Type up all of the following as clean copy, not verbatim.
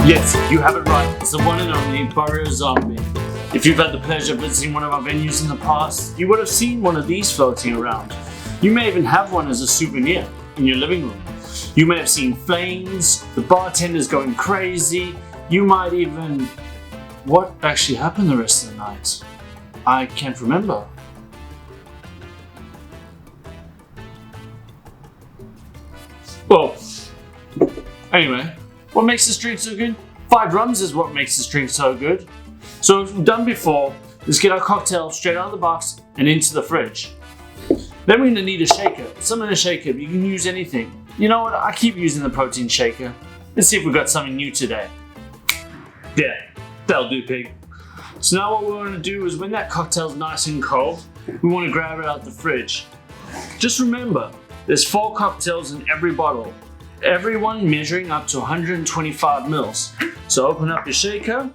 Yes, you have it right. It's the one and only Barrio Zombie. If you've had the pleasure of visiting one of our venues in the past, you would have seen one of these floating around. You may even have one as a souvenir in your living room. You may have seen flames, the bartenders going crazy. You might even... What actually happened the rest of the night? I can't remember. Well, anyway, what makes this drink so good? 5 rums is what makes this drink so good. So as we've done before, let's get our cocktail straight out of the box and into the fridge. Then we're going to need a shaker. Some in a shaker, you can use anything. You know what, I keep using the protein shaker. Let's see if we've got something new today. Yeah, that'll do, pig. So now what we want to do is when that cocktail's nice and cold, we want to grab it out the fridge. Just remember, there's 4 cocktails in every bottle. Everyone measuring up to 125 mils. So open up your shaker,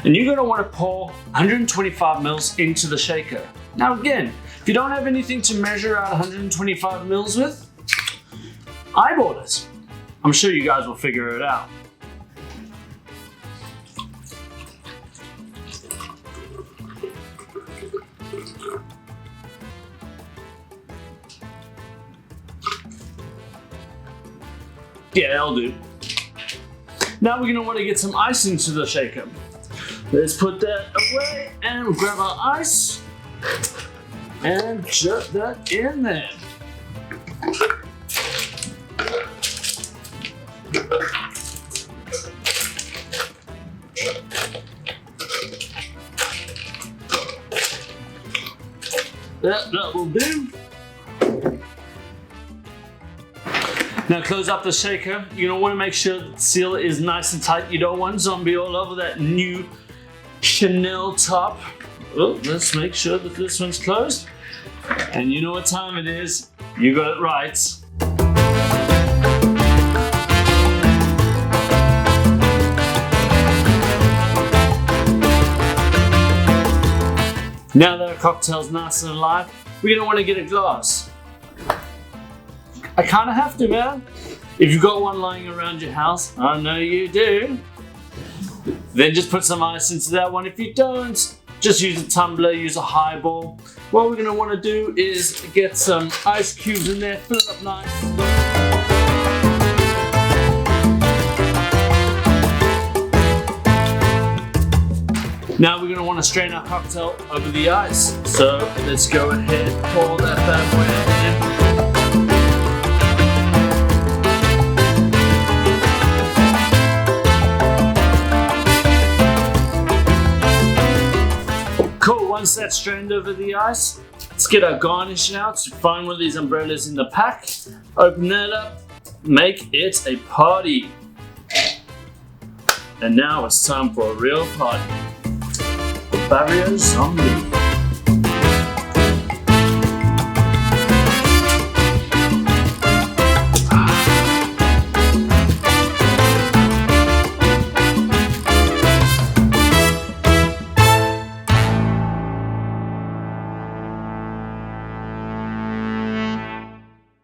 and you're going to want to pour 125 mils into the shaker. Now again, if you don't have anything to measure out 125 mils with, eyeball it. I'm sure you guys will figure it out. Yeah, that'll do. Now we're going to want to get some ice into the shaker. Let's put that away and grab our ice and shove that in there. That will do. Now close up the shaker. You're gonna want to make sure the seal is nice and tight. You don't want zombie all over that new Chanel top. Oh, let's make sure that this one's closed. And you know what time it is. You got it right. Now that our cocktail's nice and alive, we're gonna want to get a glass. I kind of have to, man. If you've got one lying around your house, I know you do, then just put some ice into that one. If you don't, just use a tumbler, use a highball. What we're going to want to do is get some ice cubes in there, fill it up nice. Now we're going to want to strain our cocktail over the ice. So let's go ahead, pour that bad boy in. Cool, once that's strained over the ice, let's get our garnish out. Find one of these umbrellas in the pack, open that up, make it a party. And now it's time for a real party. The Barrio Zombie.